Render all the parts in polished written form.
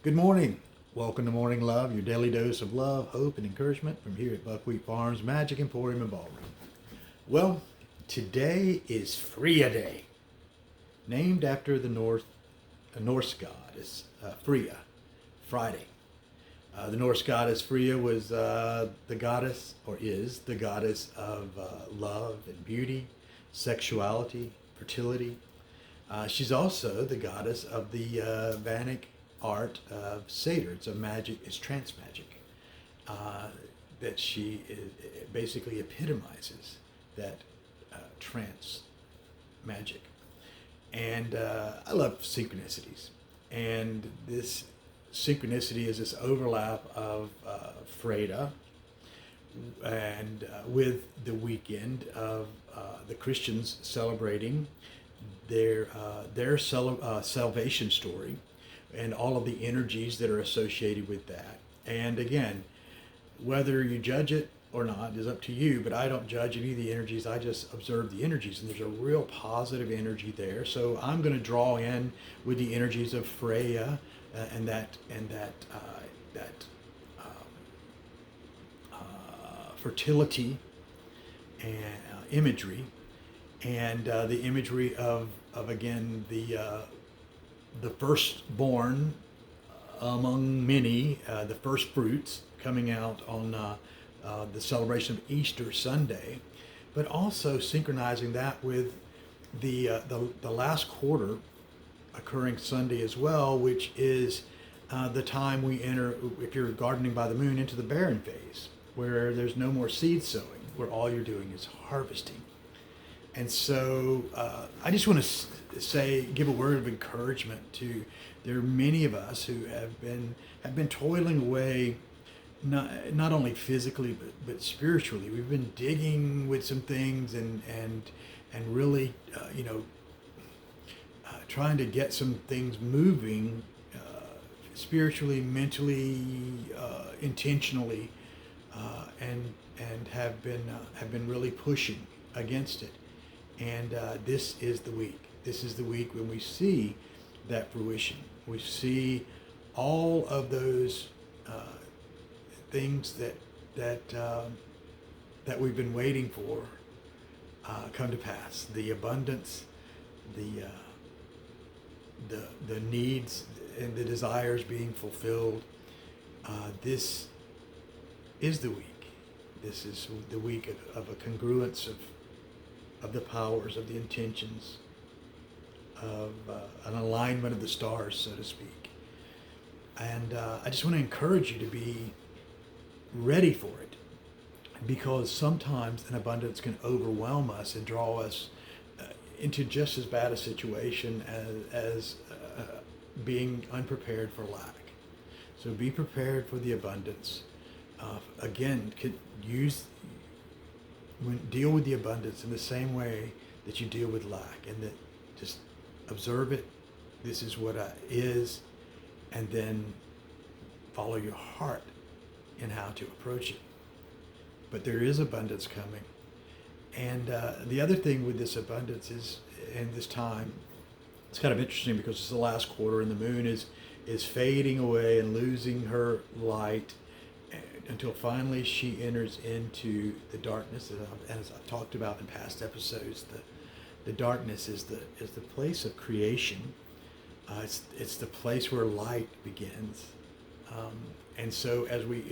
Good morning. Welcome to Morning Love, your daily dose of love, hope, and encouragement from here at Buckwheat Farms Magic Emporium and Ballroom. Well, today is Frejya Day, named after the Norse goddess Frejya, Friday. The Norse goddess Frejya was the goddess, or is the goddess of love and beauty, sexuality, fertility. She's also the goddess of the Vedic art of Seder. It's a magic, it's trance magic. That she basically epitomizes that trance magic. And I love synchronicities. And this synchronicity is this overlap of Frejya and with the weekend of the Christians celebrating their salvation story and all of the energies that are associated with that. And again, whether you judge it or not is up to you, but I don't judge any of the energies. I just observe the energies, and there's a real positive energy there. So I'm going to draw in with the energies of Frejya and that fertility and imagery, and the imagery of again the firstborn among many, the first fruits coming out on the celebration of Easter Sunday, but also synchronizing that with the last quarter occurring Sunday as well, which is the time we enter, if you're gardening by the moon, into the barren phase, where there's no more seed sowing, where all you're doing is harvesting. And so I just want to give a word of encouragement to, there are many of us who have been toiling away, not only physically but spiritually. We've been digging with some things and really trying to get some things moving spiritually, mentally, intentionally, and have been really pushing against it. And this is the week. This is the week when we see that fruition. We see all of those things that we've been waiting for come to pass. The abundance, the needs and the desires being fulfilled. This is the week. This is the week of a congruence of the powers, of the intentions, of an alignment of the stars, so to speak. And I just want to encourage you to be ready for it, because sometimes an abundance can overwhelm us and draw us into just as bad a situation as being unprepared for lack. So be prepared for the abundance. Again, deal with the abundance in the same way that you deal with lack, and that just observe it. This is what is, and then follow your heart in how to approach it. But there is abundance coming. And the other thing with this abundance is, in this time, it's kind of interesting because it's the last quarter and the moon is fading away and losing her light until finally she enters into the darkness. And as I've talked about in past episodes, the darkness is the place of creation. It's the place where light begins. And so as we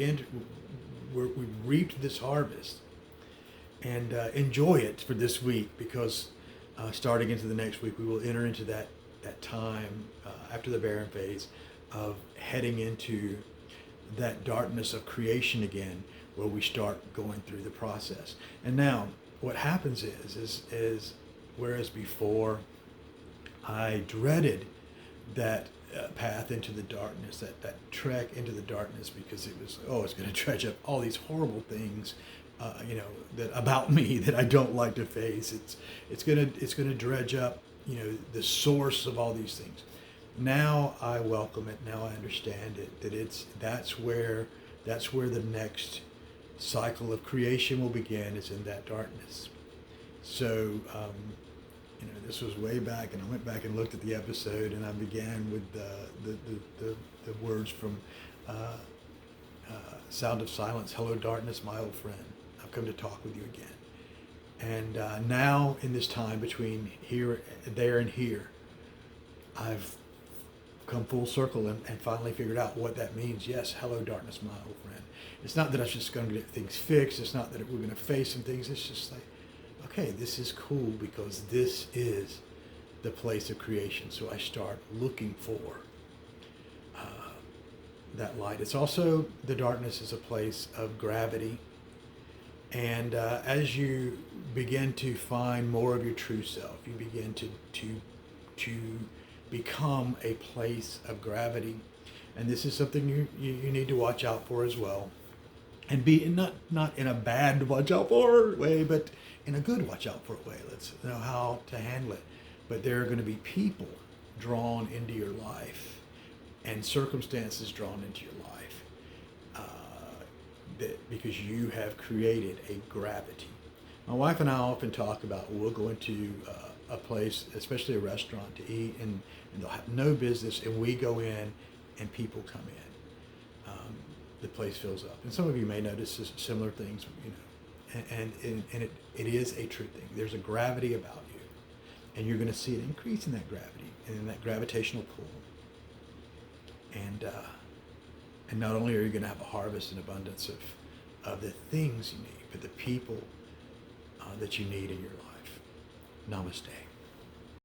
reaped this harvest, and enjoy it for this week, because starting into the next week, we will enter into that time after the barren phase of heading into that darkness of creation again, where we start going through the process. And now what happens is whereas before I dreaded that path into the darkness, that trek into the darkness, because it was, it's going to dredge up all these horrible things, that about me that I don't like to face. It's going to dredge up, the source of all these things. Now I welcome it. Now I understand it. That's where the next cycle of creation will begin. Is in that darkness. So This was way back, and I went back and looked at the episode, and I began with the words from Sound of Silence. Hello, darkness, my old friend. I've come to talk with you again. And now, in this time between here, there, and here, I've come full circle and finally figured out what that means. Yes, hello, darkness, my old friend. It's not that I was just going to get things fixed. It's not that we're going to face some things. It's just like, okay, this is cool because this is the place of creation. So I start looking for that light. It's also, the darkness is a place of gravity. And as you begin to find more of your true self, you begin to become a place of gravity. And this is something you need to watch out for as well. And be not in a bad watch out for way, but in a good watch out for way. Let's know how to handle it. But there are going to be people drawn into your life and circumstances drawn into your life because you have created a gravity. My wife and I often talk about, we'll go into a place, especially a restaurant, to eat, and they'll have no business, and we go in and people come in. The place fills up. And some of you may notice similar things, and it is a true thing. There's a gravity about you, and you're going to see an increase in that gravity and in that gravitational pull. And not only are you going to have a harvest and abundance of the things you need, but the people that you need in your life. Namaste.